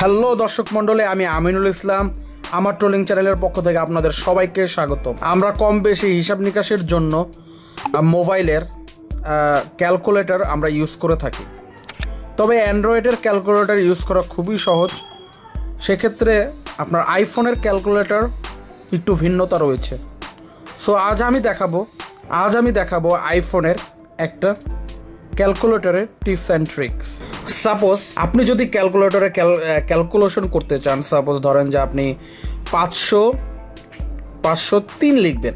Hello দর্শক মণ্ডলী, আমি আমিনুল ইসলাম আমার ট্রোলিং চ্যানেলের পক্ষ থেকে আপনাদের সবাইকে স্বাগত। আমরা কম বেশি হিসাব নিকাশের জন্য মোবাইলের ক্যালকুলেটর আমরা ইউজ করে থাকি, তবে অ্যান্ড্রয়েডের ক্যালকুলেটর ইউজ করা খুবই সহজ। সেক্ষেত্রে আপনার আইফোনের ক্যালকুলেটর একটু ভিন্নতা রয়েছে। সো আজ আমি দেখাবো আইফোনের একটা ক্যালকুলেটরের টিপস অ্যান্ড ট্রিক্স। সাপোজ আপনি যদি ক্যালকুলেটরে ক্যালকুলেশন করতে চান, সাপোজ ধরেন যে আপনি 503 লিখবেন,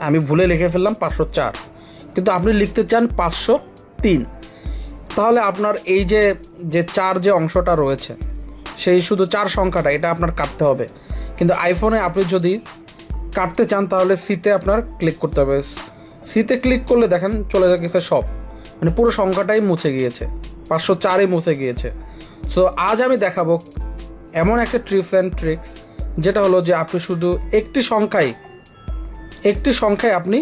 আমি ভুলে লিখে ফেললাম 504, কিন্তু আপনি লিখতে চান 503, তাহলে আপনার এই যে 4 যে অংশটা রয়েছে সেই শুধু 4 সংখ্যাটা এটা আপনার কাটতে হবে। কিন্তু আইফোনে আপনি যদি কাটতে চান তাহলে সিতে আপনার ক্লিক করতে হবে। সিতে ক্লিক করলে দেখেন চলে গেছে সব, মানে পুরো সংখ্যাটাই মুছে গিয়েছে, 504ই মুছে গিয়েছে। সো আজ আমি দেখাবো এমন একটা টিপস অ্যান্ড ট্রিক্স, যেটা হলো যে আপনি শুধু একটি সংখ্যায় আপনি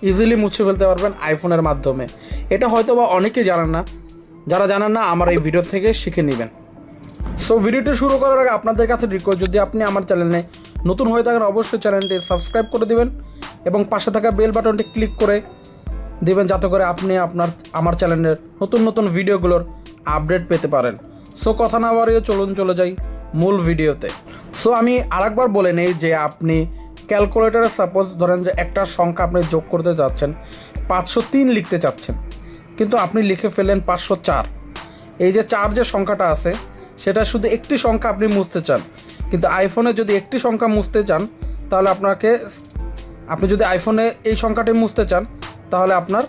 ইজিলি মুছে ফেলতে পারবেন আইফোনের মাধ্যমে। এটা হয়তো বা অনেকেই জানেন না, যারা জানেন না আমার এই ভিডিও থেকে শিখে নেবেন। সো ভিডিওটি শুরু করার আগে আপনাদের কাছে রিকোয়েস্ট, যদি আপনি আমার চ্যানেলে নতুন হয়ে থাকেন অবশ্যই চ্যানেলটি সাবস্ক্রাইব করে দিবেন এবং পাশে থাকা বেল বাটনটি ক্লিক করে দিবেন, যাতে করে আপনি আমার চ্যানেলের নতুন ভিডিওগুলোর আপডেট পেতে পারেন। সো কথা না বাড়িয়ে চলে যাই মূল ভিডিওতে। সো আমি আরেকবার বলে নেই যে আপনি ক্যালকুলেটরে সাপোজ ধরেন যে একটা সংখ্যা আপনি যোগ করতে যাচ্ছেন, 503 লিখতে চাচ্ছেন, কিন্তু আপনি লিখে ফেলেন 504। এই যে 4 যে সংখ্যাটা আছে সেটা শুধু একটি সংখ্যা আপনি মুছতে চান, কিন্তু আইফোনে যদি একটি সংখ্যা মুছতে চান তাহলে আপনি যদি আইফোনে এই সংখ্যাটি মুছতে চান তাহলে আপনার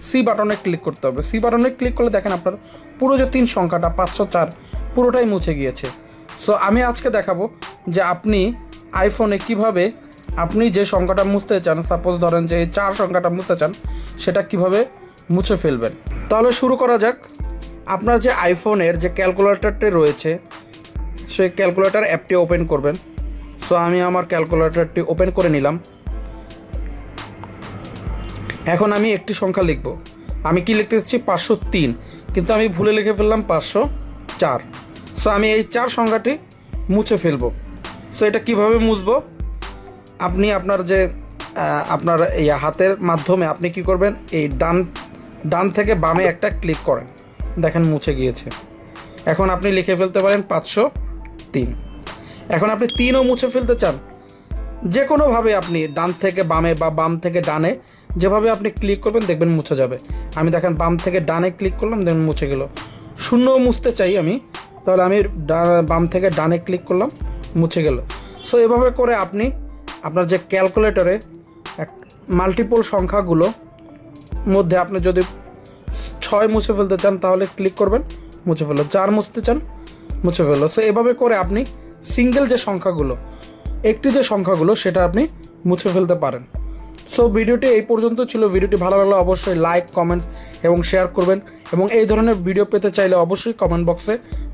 সি বাটনে ক্লিক করতে হবে। সি বাটনে ক্লিক করলে দেখেন আপনার পুরো যে 3 সংখ্যাটা 504 পুরোটাই মুছে গিয়েছে। সো আমি আজকে দেখাবো যে আপনি আইফোনে কিভাবে আপনি যে সংখ্যাটা মুছতে চান, সাপোজ ধরেন যে এই 4 সংখ্যাটা মুছতে চান, সেটা কিভাবে মুছে ফেলবেন। তাহলে শুরু করা যাক। আপনার যে আইফোনের যে ক্যালকুলেটরটি রয়েছে সেই ক্যালকুলেটর অ্যাপটি ওপেন করবেন। সো আমি আমার ক্যালকুলেটরটি ওপেন করে নিলাম। এখন আমি একটি সংখ্যা লিখব। আমি কি লিখতে চাচ্ছি 503, কিন্তু আমি ভুলে লিখে ফেললাম 504। সো আমি এই 4 সংখ্যাটি মুছে ফেলবো। সো এটা কিভাবে মুছবো, আপনি আপনার এই হাতের মাধ্যমে আপনি কি করবেন, এই ডান থেকে বামে একটা ক্লিক করেন, দেখেন মুছে গিয়েছে। এখন আপনি লিখে ফেলতে পারেন 503। এখন আপনি 3ও মুছে ফেলতে চান, যে কোনোভাবে আপনি ডান থেকে বামে বা বাম থেকে ডানে যেভাবে আপনি ক্লিক করবেন দেখবেন মুছে যাবে। আমি দেখেন বাম থেকে ডানে ক্লিক করলাম, দেখবেন মুছে গেল। 0ও মুছতে চাই আমি, তাহলে আমি বাম থেকে ডানে ক্লিক করলাম, মুছে গেল। সো এভাবে করে আপনি আপনার যে ক্যালকুলেটরে মাল্টিপল সংখ্যাগুলো মধ্যে আপনি যদি 6 মুছে ফেলতে চান তাহলে ক্লিক করবেন, মুছে ফেলো। 4 মুছতে চান, মুছে ফেলো। সো এভাবে করে আপনি সিঙ্গেল যে সংখ্যাগুলো, একটি যে সংখ্যাগুলো সেটা আপনি মুছে ফেলতে পারেন। সো ভিডিওটি এই পর্যন্ত ছিল। ভিডিওটি ভালো লাগলে অবশ্যই লাইক, কমেন্টস এবং শেয়ার করবেন, এবং এই ধরনের ভিডিও পেতে চাইলে অবশ্যই কমেন্ট বক্সে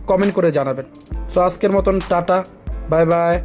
কমেন্ট করে জানাবেন। সো আজকের মতন টাটা, বাই বাই।